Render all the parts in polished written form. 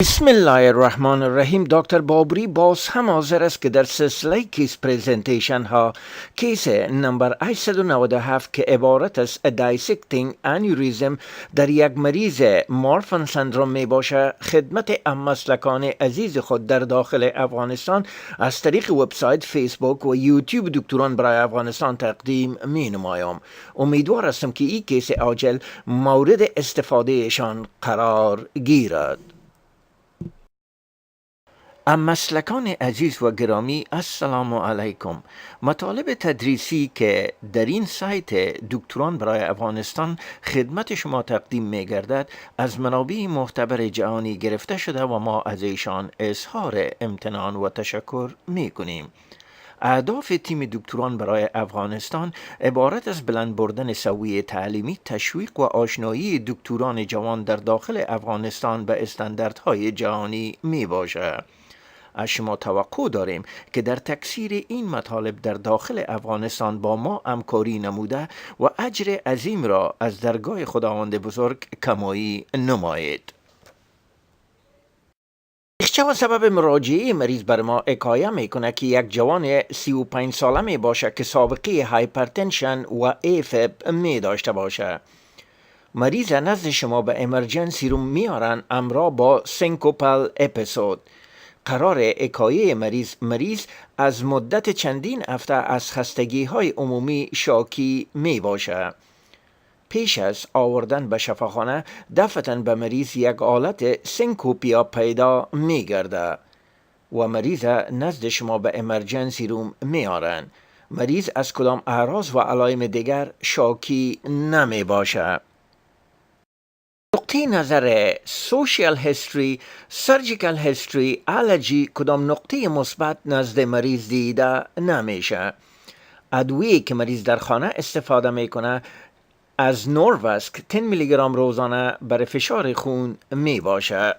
بسم الله الرحمن الرحیم. داکتر بابری باز هم حاضر است که در سلسله کیس پریزنتیشن ها کیس نمبر 897 که عبارت است Dissecting Aneurysm در یک مریض مارفان سندروم می باشه خدمت مسلکان عزیز خود در داخل افغانستان از طریق وبسایت، فیسبوک و یوتیوب دکتران برای افغانستان تقدیم می نمایم. امیدوار هستم که این کیس عاجل مورد استفادهشان قرار گیرد. مسلکان عزیز و گرامی، السلام علیکم. مطالب تدریسی که در این سایت دکتران برای افغانستان خدمت شما تقدیم می گردد از منابع معتبر جهانی گرفته شده و ما از ایشان اظهار امتنان و تشکر می کنیم. اهداف تیم دکتران برای افغانستان عبارت از بلند بردن سویه تعلیمی، تشویق و آشنایی دکتران جوان در داخل افغانستان به استانداردهای جهانی می باشد. از شما توقع داریم که در تکثیر این مطالب در داخل افغانستان با ما همکاری نموده و اجر عظیم را از درگاه خداوند بزرگ کمایی نمایید. ریشه و سبب مراجعه مریض بر ما حکایه میکنه که یک جوان 35 ساله می باشه که سابقه هایپرتنشن و ایفب می داشته باشه. مریض نزد شما به امرجنسی روم میارن همراه با سینکوپال اپیزود. قرار حکایه مریض از مدت چندین هفته از خستگی های عمومی شاکی می باشه. پیش از آوردن به شفاخانه دفعتاً به مریض یک حالت سینکوپیا پیدا می گرده و مریض نزد شما به امرجنسی روم می آرن. مریض از کدام اعراض و علائم دیگر شاکی نمی باشه. نقطه نظر سوشیال هیستوری، سرجیکال هیستوری، الرژی کدام نقطه مثبت نزد مریض دیده نمیشه. ادویه که مریض در خانه استفاده میکنه از نورواسک 10 میلی گرم روزانه برای فشار خون می باشه.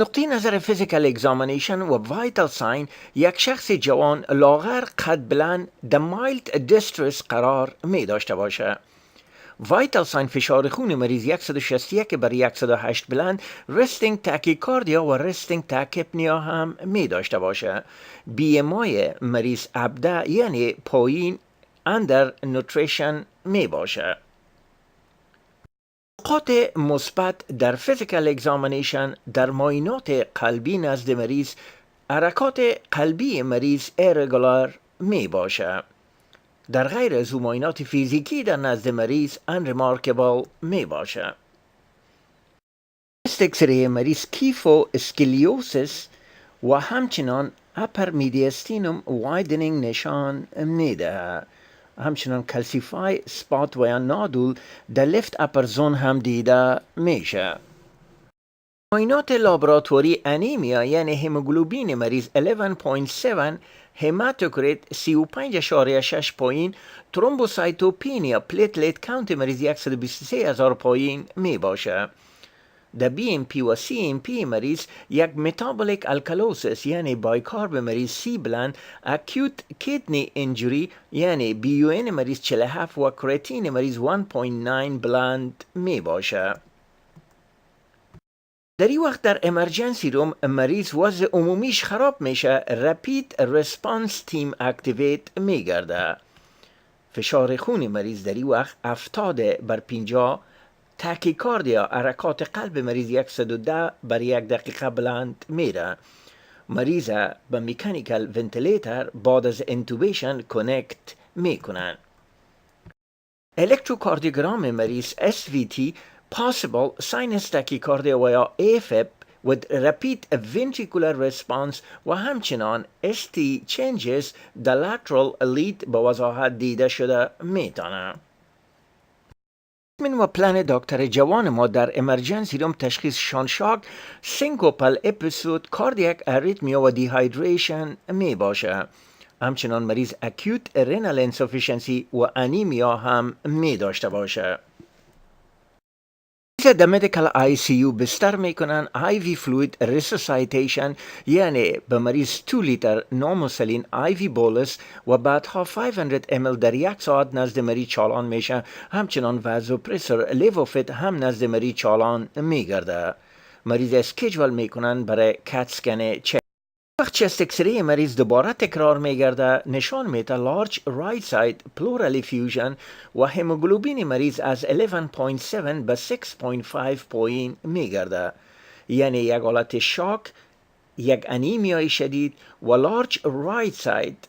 نقطه نظر فیزیکال اگزامینیشن و وایتال ساین، یک شخص جوان لاغر قد بلند در مایلد دیسترس قرار می داشته باشه. وایتال ساین فشار خون مریض 161 بر 108 بلند، رستینگ تاکیکاردیا و رستینگ تاکیپنیا هم می داشته باشه. بی ام آی مریض 17 یعنی پایین اندر نوتریشن می باشه. نقاط مثبت در فیزیکال اگزامینیشن در معاینات قلبی نزد مریض، حرکات قلبی مریض ایرگولار می باشه. در غیر از معاینات فیزیکی در نزد مریض انریمارکبل می باشه. تست اکسری مریض کیفو اسکلیوسیس و همچنان اپر میدیستینوم وایدنینگ نشان میده. همچنان کلسیفای سپات و یا نادول در لفت اپر زون هم دیده میشه. معاینات لابراتوری انیمیا یعنی هموگلوبین مریض 11.7، هماتوکریت 35.6 پایین، ترومبوسایتوپینیا پلیتلیت کاونت مریض 123,000 پایین می باشه. در بی ام پی و سی ام پی مریض یک متابولیک الکالوسیس یعنی بایکارب مریض سی بلند، اکیوت کیدنی انجوری یعنی بی یو این مریض 47 و کراتین مریض 1.9 بلند می باشه. در این وقت در امرجنسی روم مریض وضع عمومیش خراب میشه، رپید ریسپانس تیم اکتیویت میگرده. فشار خون مریض در این وقت 70 بر 50، تاکیکاردیا حرکات قلب مریض 110 بر 1 دقیقه بلند میره. مریض به میکانیکال ونتیلیتر بعد از انتوبیشن کنکت میکنن. الکتروکاردیوگرام مریض SVT possible sinus tachycardia و یا AFib with rapid ventricular response و همچنان ST changes the lateral lead به وضاحت دیده شده میتونه. من و پلان داکتر جوان ما در امرجنسی روم تشخیص شانشاک، سینکوپال اپیزود، کاردیاک اریتمیا و دیهایدریشن می باشه. همچنان مریض اکیوت رینال انسفیشنسی و انیمیا هم می داشته باشه. در مدیکال آی سی یو بستر میکنن، آی وی فلوید ریسوسایتیشن یعنی به مریض 2 لیتر نوموسلین آی وی بولس و بعدها 500 ml در 1 ساعت نزد مریض چالان میشه. همچنان وازوپرسور لیووفیت هم نزد مریض چالان میگرده. مریض اسکیجول میکنن برای کت اسکن چست. وقت چست اکسری مریض دوباره تکرار میگرده نشان میده لارج رایت ساید پلورال افیوژن و هموگلوبین مریض از 11.7 به 6.5 پایین میگرده، یعنی یک حالت شاک، یک انیمیای شدید و لارج رایت ساید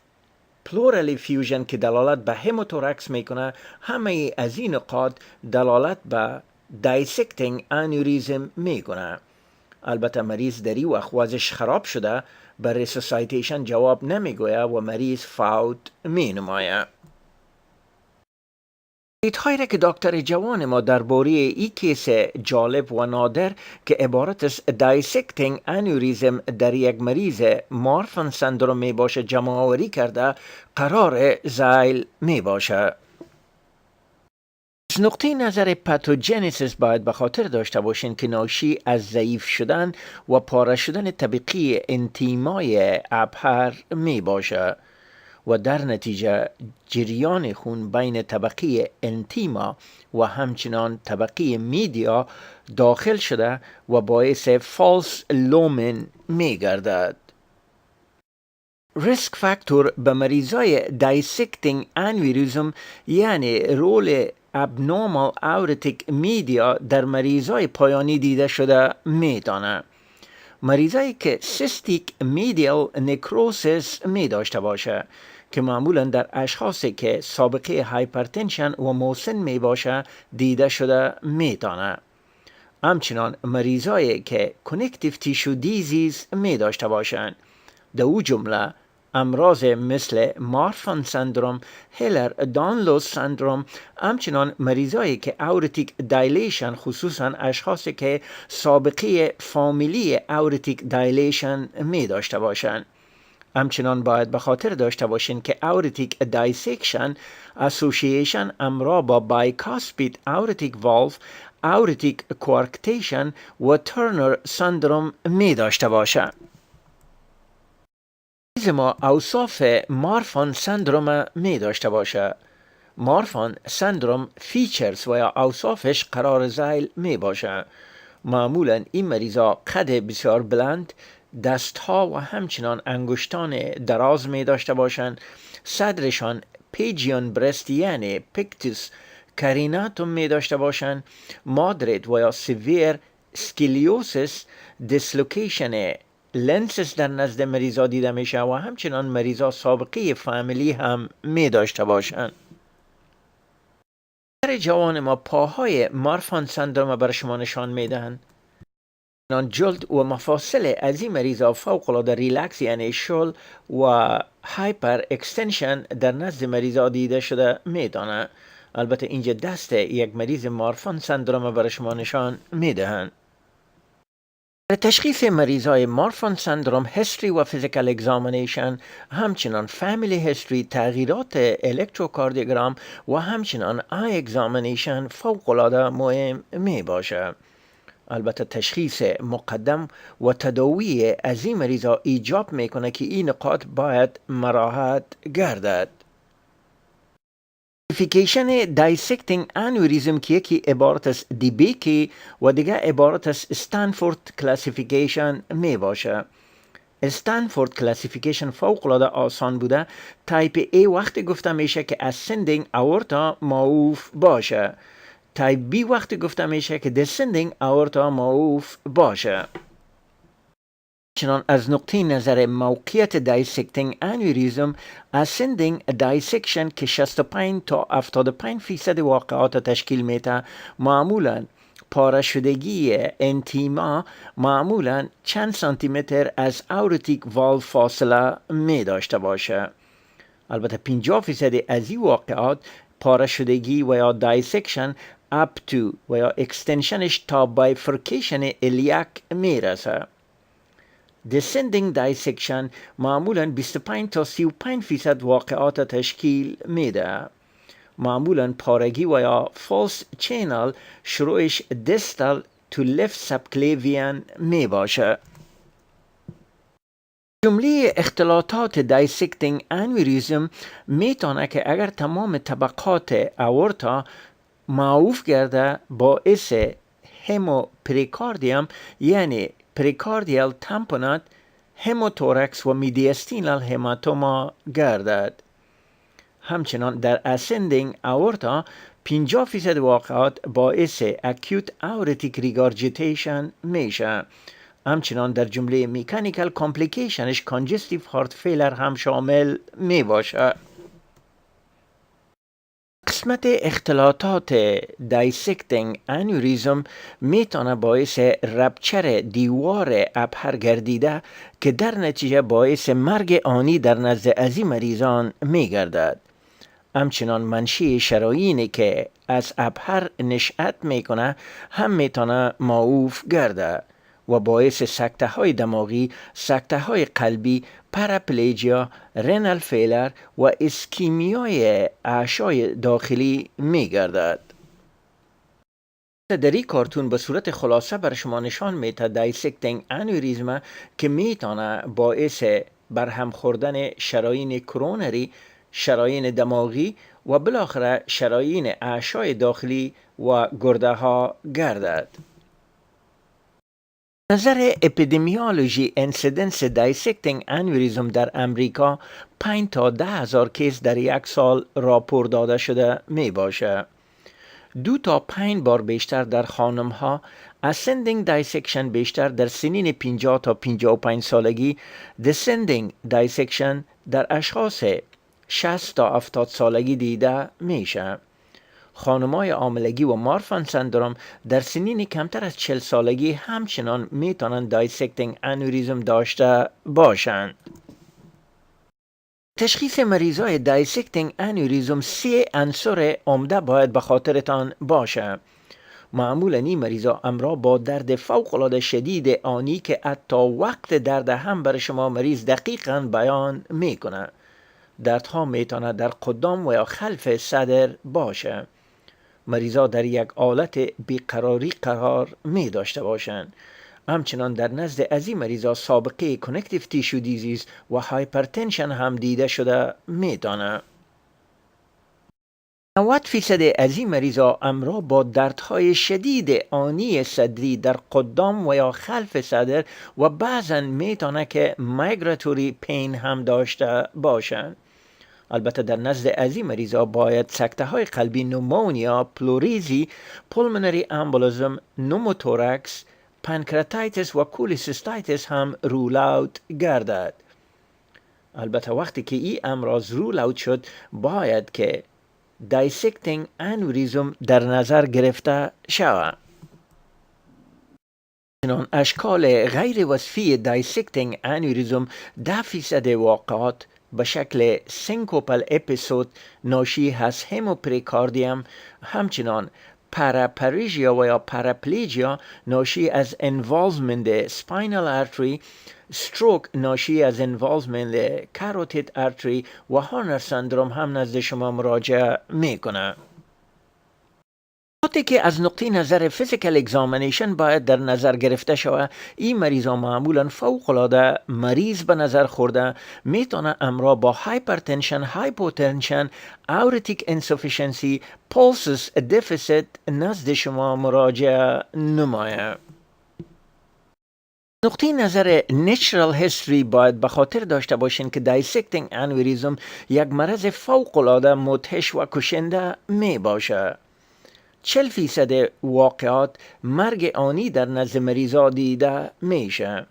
پلورال افیوژن که دلالت به هموتورکس میکنه. همه از این نقاط دلالت به دایسکتینگ انوریزم میکنه. البته مریض در این وقت وضعش خراب شده، به ریسوسایتیشن جواب نمیگویه و مریض فوت می نمایه. دیدهایی را که داکتر جوان ما درباره این کیس جالب و نادر که عبارت از دایسکتینگ انوریزم در یک مریض مارفان سندروم می باشه جمع آوری کرده قرار زایل می باشه. از نقطه نظر پاتوژنیسیس باید به خاطر داشته باشین که ناشی از ضعیف شدن و پاره شدن طبقی انتیمای ابهر می باشه و در نتیجه جریان خون بین طبقه انتیما و همچنان طبقه میدیا داخل شده و باعث فالس لومن می گردد. ریسک فاکتور به مریضای دایسکتینگ انوریزم یعنی رول ابنورمال اورتیک میدیا در مریضای پایانی دیده شده میدانه. مریضایی که سیستیک میدیال نکروسیس می داشته باشه که معمولا در اشخاصی که سابقه هایپرتنشن و مسن می باشه دیده شده میدانه. همچنان مریضایی که کنکتیو تیشو دیزیز می داشته باشند، در او جمله امراض مثل مارفان سندروم، هیلر دانلوس سندروم، همچنان مریضایی که اورتیک دایلیشن، خصوصا اشخاصی که سابقه فامیلی اورتیک دایلیشن می داشته باشند. همچنان باید به خاطر داشته باشین که اورتیک دایسکشن اسوسییشن امرا با بایکاسپید اورتیک والف، اورتیک کوارکتیشن و ترنر سندروم می داشته باشند. ما اوصاف مارفان سندروم می داشته باشه. مارفان سندروم فیچرز و یا اوصافش قرار زایل می باشه. معمولا این مریضا قد بسیار بلند، دستها و همچنان انگشتان دراز می داشته باشند. صدرشان پیجیون برست یعنی پکتوس کاریناتوم می داشته باشند. مادرید و یا سیویر اسکلیوسیس دیسلوکیشن لنسس در نزد مریضا دیده میشه و همچنان مریضا سابقه فامیلی هم می داشته باشند. در جوان ما پاهای مارفان سندروم بر شما نشان میدهند. جلد و مفاصل از این مریضا فوق العاده ریلکس یعنی شل و هایپر اکستنشن در نزد مریضا دیده شده میدانه. البته اینجا دست یک مریض مارفان سندروم بر شما نشان میدهند. تشخیص مریضای مارفان سندروم هیستری و فیزیکال اگزامینیشن، همچنان فامیلی هیستری، تغییرات الکتروکاردیوگرام و همچنان آی اگزامینیشن فوق العاده مهم می باشه. البته تشخیص مقدم و تداوی از این مریضا ایجاب میکنه که این نقاط باید مراعات گردد. کلاسیفیکیشن دایسکتینگ انوریزم که یکی عبارت از دیبیکی و دیگه عبارت از استنفورد کلاسیفیکیشن می باشه. استنفورد کلاسیفیکیشن فوق العاده آسان بوده. تایپ A وقتی گفته میشه که ascending aorta معوف باشه. تایپ B وقتی گفته میشه که descending aorta معوف باشه. چنان از نقطه نظر موقعیت دایسکتینگ انوریزم، ascending دایسکشن که 65 تا 75% واقعات تشکیل میده، معمولا پاره شدگی انتیما معمولا چند سانتیمتر از اورتیک والو فاصله می داشته باشه. البته 50% از این واقعات پاره شدگی و یا دایسکشن up to و یا اکستنشنش تا بایفرکیشن الیاک می رسه. descending dissection معمولاً 25 تا 35% واقعات تشکیل میده. معمولاً پارگی و یا false channel شروعش distal to left subclavian می باشه. جمله اختلاطات dissecting aneurysm میتونه که اگر تمام طبقات اورتا معوف گرده باعث هموپریکاردیوم یعنی پریکاردیال تمپونات، هموتورکس و میدیستینال هماتوما گردد. همچنان در اسندینگ اورتا 50% واقعات باعث اکیوت اورتیک ریگارجیتیشن میشه. همچنان در جمله میکانیکال کامپلیکیشنش کانجستیو هارت فیلر هم شامل می باشه. قسمت اختلاطات دایسکتینگ انوریزم میتونه باعث رپچر دیوار ابهر گردیده که در نتیجه باعث مرگ آنی در نزد ازی مریضان میگردد. همچنان منشی شرايینی که از ابهر نشأت میکنه هم میتونه معوف گرده و باعث سکته های دماغی، سکته های قلبی، پراپلیجیا، رنال فیلر و اسکیمیای اعشای داخلی میگردد. در این کارتون به صورت خلاصه بر شما نشان میده دایسکتینگ انوریزم که میتونه باعث برهم خوردن شرايین کرونری، شرايین دماغی و بالاخره شرايین اعشای داخلی و گرده ها گردد. نظر اپیدمیولوژی انسیدنس دایسکتینگ انوریزم در امریکا 5 تا 10,000 کیس در یک سال راپور داده شده می باشه. 2 تا 5 بار بیشتر در خانم ها، اسندینگ دایسکشن بیشتر در سنین 50 تا 55 سالگی، دسندینگ دایسکشن در اشخاص 60 تا 70 سالگی دیده میشه. خانمای حاملگی و مارفان سندروم در سنین کمتر از 40 سالگی همچنان میتونن دایسکتینگ انوریزم داشته باشند. تشخیص مریضای دایسکتینگ انوریزم 3 عنصر عمده باید به خاطرتان باشه. معمولا این مریضا همراه با درد فوق‌العاده شدید آنی که حتی وقت درد هم بر شما مریض دقیقاً بیان میکنه. دردها میتونه در قدام و یا خلف صدر باشه. مریضا در یک حالت بیقراری قرار می داشته باشند. همچنان در نزد ازی مریضا سابقه کنکتیو تیشو دیزیز و هایپرتنشن هم دیده شده میتونه. 90% از این مریضا همراه با دردهای شدید آنی صدری در قدام و یا خلف صدر و بعضا میتونه که مایگراتوری پین هم داشته باشند. البته در نزد ازی مریضا باید سکته های قلبی، نومونیا، پلوریزی، پولمنری امبولیزم، نوموتورکس، پانکراتایتس و کولیسیستایتس هم رول اوت گردد. البته وقتی که این امراض رول اوت شد باید که دایسکتینگ انوریزم در نظر گرفته شود. اشکال غیر وصفی دایسکتینگ انوریزم 10% واقعات به شکل سینکوپل اپیزود ناشی از هموپریکاردیوم، همچنان پراپریژیا و یا پراپلیجیا ناشی از انوالومنت سپاینال آرتری، استروک ناشی از انوالومنت کاروتید آرتری و هارنر سندروم هم نزد شما مراجعه میکنه. وقتی که از نقطه نظر فیزیکال اگزامینیشن باید در نظر گرفته شود، این مریضا معمولا فوق‌العاده مریض به نظر خورده میتونه همراه با هایپرتنشن، هایپوتنشن، اورتیک انسفیشنسی، پولسس دفیسیت نزد شما مراجعه نمایه. نقطه نظر نیچرال هیستوری باید به خاطر داشته باشین که دایسکتینگ انوریزم یک مرض فوق‌العاده مدهش و کشنده می باشه. 40% واقعات مرگ آنی در نزد مریضا دیده میشه.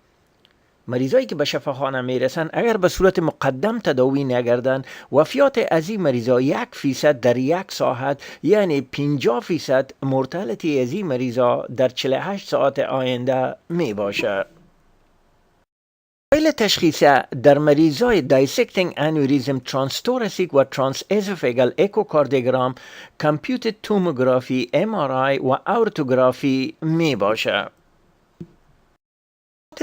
مریضایی که به شفاخانه میرسن اگر به صورت مقدم تداوی نگردن، وفیات از این مریضا 1% در 1 ساعت، یعنی 50% مورتالتی از این مریضا در 48 ساعت آینده می باشه. دلایل تشخیص در مریضای دایسکتینگ انوریزم ترانستوراسیک و ترانس ازوفیگال اکوکاردیوگرام، کامپیوتد توموگرافی، MRI و اورتوگرافی می باشه.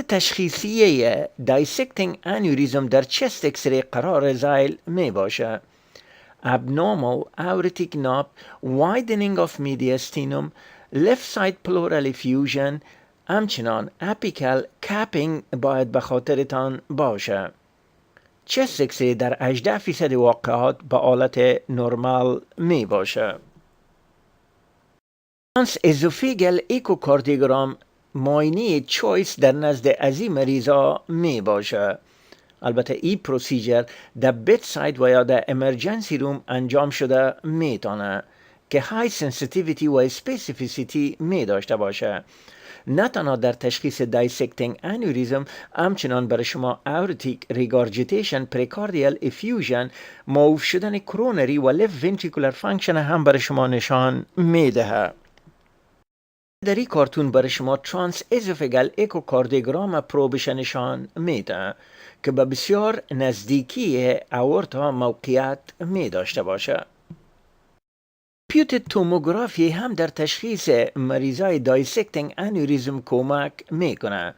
تشخیصی دایسکتینگ انوریزم در چست اکسری قرار زایل می باشه. abnormal aortic knob, widening of mediastinum, left side pleural effusion، همچنان اپیکال کپینگ باید به خاطرتان باشه. چست اکسری در 18% واقعات به حالت نرمال می باشه. ترانس ازوفیگل ایکوکاردیوگرام معاینه چویس در نزد ازی مریضا می باشه. البته این پروسیجر در بیت ساید و یا در امرجنسی روم انجام شده میتونه که های سنسیتیویتی و اسپسیفیسیتی می داشته باشه. نه تنها در تشخیص دایسکتینگ انوریزم، همچنان برای شما اورتیک ریگارجیتیشن، پریکاردیال افیوژن، معاف شدن کرونری و لفت ونتریکولار فانکشن هم برای شما نشان میده. در این کارتون برای شما ترانس ازوفیگل ایکوکاردیوگرام پروبش نشان میده که به بسیار نزدیکی اورتا موقعیت می داشته باشه. کامپیوتر توموگرافی هم در تشخیص مریضای دایسکتینگ انوریزم کمک میکنه.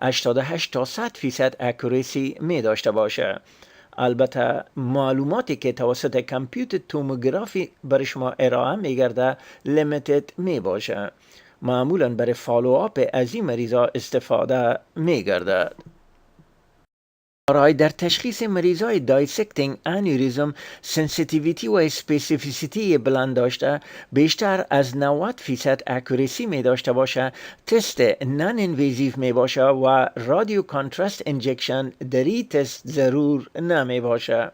88 تا 100% اکوریسی می داشته باشه. البته معلوماتی که توسط کامپیوتر توموگرافی برای شما ارائه میگرده لیمیتد می باشه. معمولا برای فالوآپ از این مریضا استفاده میگردد. برای در تشخیص مریضای دایسکتینگ انوریزم سنسیتیویتی و اسپسیفیسیتی بلند داشته، بیشتر از 90% اکوریسی می داشته باشه، تست نان انویزیو می باشه و رادیو کانتراست انجکشن در این تست ضرور نمی باشه.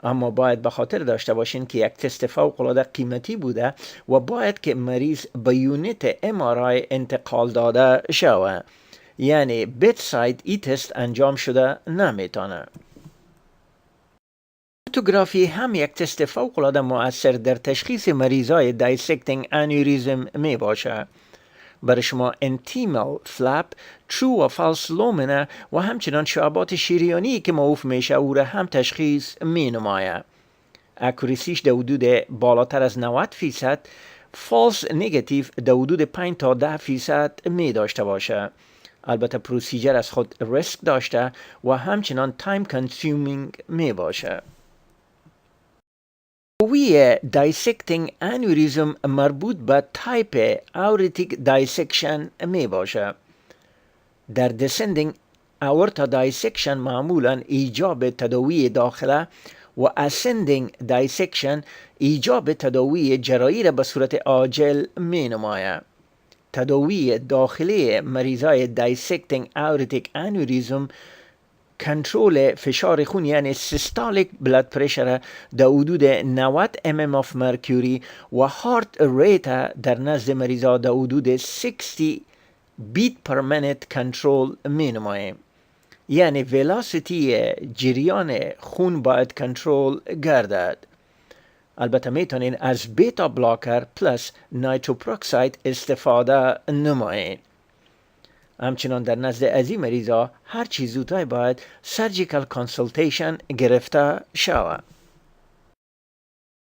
اما باید به خاطر داشته باشین که یک تست فوق العاده قیمتی بوده و باید که مریض به یونیت MRI انتقال داده شوه. یعنی بیت ساید ای تست انجام شده نمیتونه. فوتوگرافی هم یک تست فوق العاده مؤثر در تشخیص مریضای دایسکتینگ انوریزم می باشه. برای شما انتیمال فلپ، ترو و فالس لومینه و همچنان شعبات شریانی که معوف میشه او را هم تشخیص می نمایه. اکوریسیش در حدود بالاتر از 90%، فالس نگاتیو در حدود 5 تا 10% می داشته باشه. البته پروسیجر از خود ریسک داشته و همچنان تایم کنسیومینگ می باشه. وی دایسکتینگ انوریزم مربوط به تایپ اورتیک دایسکشن می باشه. در descending aorta dissection معمولا ایجاب تداوی داخله و ascending dissection ایجاب تداوی جراحی را به صورت عاجل می نماید. تداوی داخلی مریضای دایسکتینگ اورتیک انوریزم کنترل فشار خون یعنی سیستالیک بلاد پرشر در حدود 90 mm of mercury و هارت ریت در نزد مریضا در حدود 60 بیت پر منیت کنترل می نماییم. یعنی ولاسیتی جریان خون باید کنترل گردد. البته میتونین از بیتا بلاکر پلس نایتروپروکساید استفاده نمایین. همچنان در نزد ازی مریضا هر چیز زودتر باید سرجیکال کانسلتیشن گرفته شود.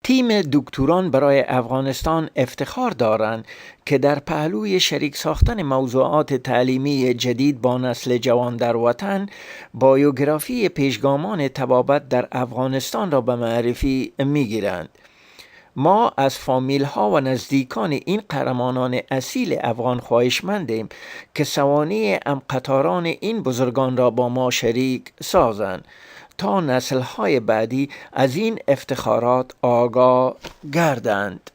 تیم دکتران برای افغانستان افتخار دارند که در پهلوی شریک ساختن موضوعات تعلیمی جدید با نسل جوان در وطن، بایوگرافی پیشگامان طبابت در افغانستان را به معرفی میگیرند. ما از فامیل ها و نزدیکان این قهرمانان اصیل افغان خواهشمندیم که سوانح قطاران این بزرگان را با ما شریک سازند تا نسل های بعدی از این افتخارات آگاه گردند.